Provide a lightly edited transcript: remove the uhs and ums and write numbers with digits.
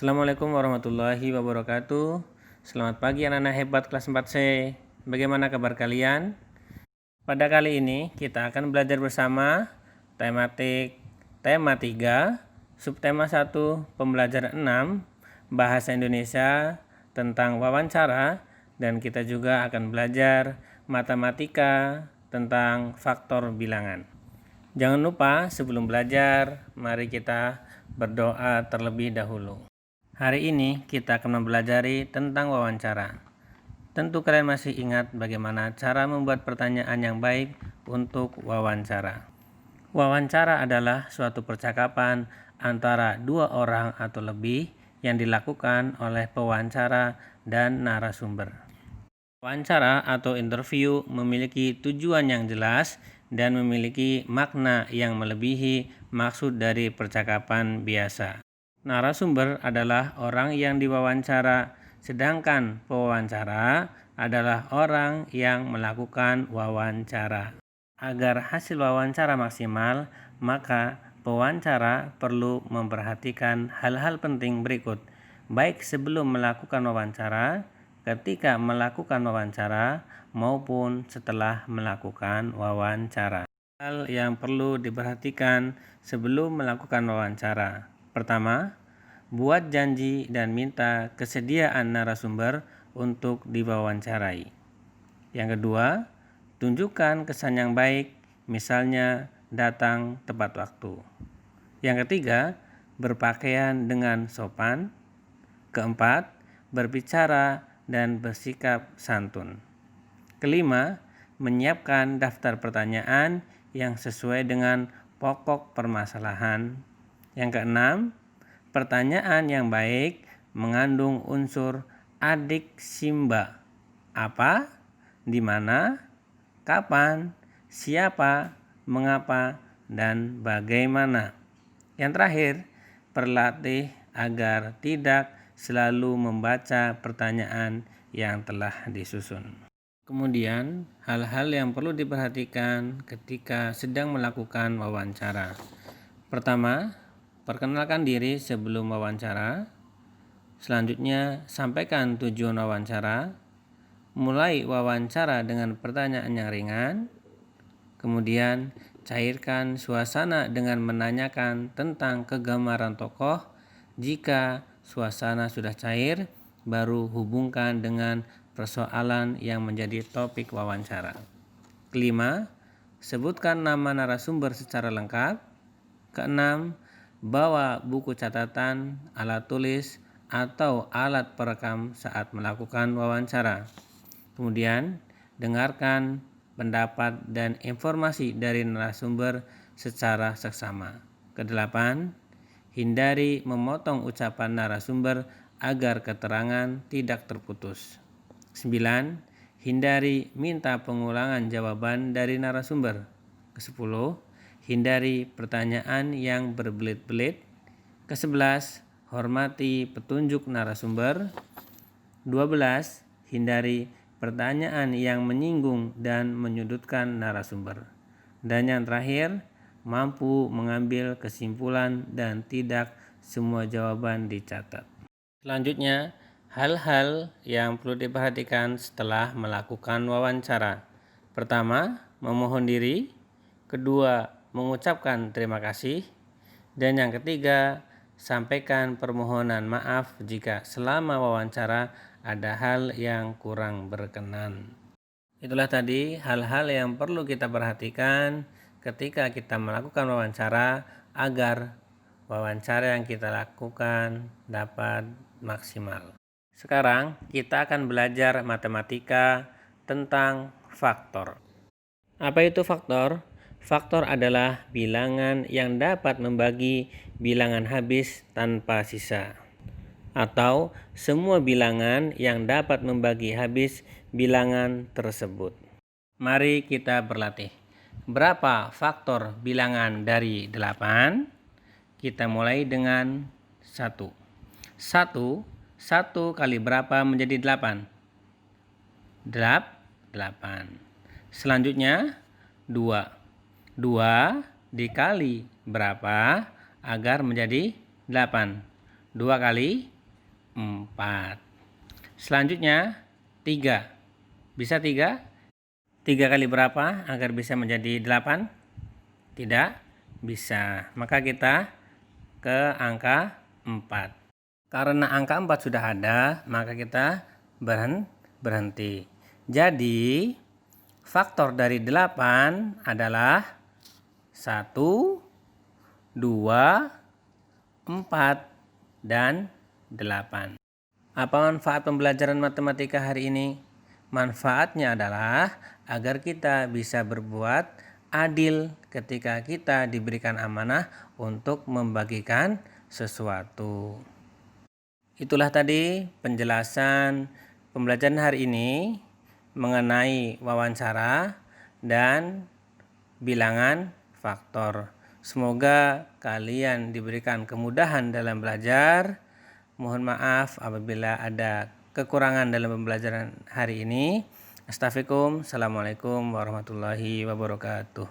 Assalamualaikum warahmatullahi wabarakatuh. Selamat pagi anak-anak hebat kelas 4C. Bagaimana kabar kalian? Pada kali ini kita akan belajar bersama tematik tema 3, subtema 1, pembelajaran 6, bahasa Indonesia tentang wawancara, dan kita juga akan belajar matematika tentang faktor bilangan. Jangan lupa sebelum belajar, mari kita berdoa terlebih dahulu. Hari ini kita akan mempelajari tentang wawancara. Tentu kalian masih ingat bagaimana cara membuat pertanyaan yang baik untuk wawancara. Wawancara adalah suatu percakapan antara dua orang atau lebih yang dilakukan oleh pewawancara dan narasumber. Wawancara atau interview memiliki tujuan yang jelas dan memiliki makna yang melebihi maksud dari percakapan biasa. Narasumber adalah orang yang diwawancara, sedangkan pewawancara adalah orang yang melakukan wawancara. Agar hasil wawancara maksimal, maka pewawancara perlu memperhatikan hal-hal penting berikut, baik sebelum melakukan wawancara, ketika melakukan wawancara, maupun setelah melakukan wawancara. Hal yang perlu diperhatikan sebelum melakukan wawancara. Pertama, buat janji dan minta kesediaan narasumber untuk diwawancarai. Yang kedua, tunjukkan kesan yang baik, misalnya datang tepat waktu. Yang ketiga, berpakaian dengan sopan. Keempat, berbicara dan bersikap santun. Kelima, menyiapkan daftar pertanyaan yang sesuai dengan pokok permasalahan. Yang keenam, pertanyaan yang baik mengandung unsur adik simba. Apa, di mana, kapan, siapa, mengapa, dan bagaimana. Yang terakhir, berlatih agar tidak selalu membaca pertanyaan yang telah disusun. Kemudian, hal-hal yang perlu diperhatikan ketika sedang melakukan wawancara. Pertama, perkenalkan diri sebelum wawancara. Selanjutnya, sampaikan tujuan wawancara. Mulai wawancara dengan pertanyaan yang ringan. Kemudian, cairkan suasana dengan menanyakan tentang kegambaran tokoh. Jika suasana sudah cair, baru hubungkan dengan persoalan yang menjadi topik wawancara. Kelima, sebutkan nama narasumber secara lengkap. Keenam, bawa buku catatan, alat tulis, atau alat perekam saat melakukan wawancara. Kemudian, dengarkan pendapat dan informasi dari narasumber secara seksama. Kedelapan, hindari memotong ucapan narasumber agar keterangan tidak terputus. 9. Hindari minta pengulangan jawaban dari narasumber. Ke-10. Hindari pertanyaan yang berbelit-belit. Ke-11. Hormati petunjuk narasumber. 12. Hindari pertanyaan yang menyinggung dan menyudutkan narasumber. Dan yang terakhir, mampu mengambil kesimpulan dan tidak semua jawaban dicatat. Selanjutnya, hal-hal yang perlu diperhatikan setelah melakukan wawancara. Pertama, memohon diri. Kedua, mengucapkan terima kasih. Dan yang ketiga, sampaikan permohonan maaf jika selama wawancara ada hal yang kurang berkenan. Itulah tadi hal-hal yang perlu kita perhatikan ketika kita melakukan wawancara agar wawancara yang kita lakukan dapat maksimal. Sekarang kita akan belajar matematika tentang faktor. Apa itu faktor? Faktor adalah bilangan yang dapat membagi bilangan habis tanpa sisa, atau semua bilangan yang dapat membagi habis bilangan tersebut. Mari kita berlatih. Berapa faktor bilangan dari 8? Kita mulai dengan 1. 1 kali berapa menjadi 8? 8. Selanjutnya 2. 2 dikali berapa agar menjadi 8? 2 kali 4. Selanjutnya 3. Bisa 3? 3 kali berapa agar bisa menjadi 8? Tidak bisa. Maka kita ke angka 4. Karena angka 4 sudah ada, maka kita berhenti. Jadi faktor dari 8 adalah 1, 2, 4, dan 8. Apa manfaat pembelajaran matematika hari ini? Manfaatnya adalah agar kita bisa berbuat adil ketika kita diberikan amanah untuk membagikan sesuatu. Itulah tadi penjelasan pembelajaran hari ini mengenai wawancara dan bilangan faktor. Semoga kalian diberikan kemudahan dalam belajar. Mohon maaf apabila ada kekurangan dalam pembelajaran hari ini. Assalamualaikum warahmatullahi wabarakatuh.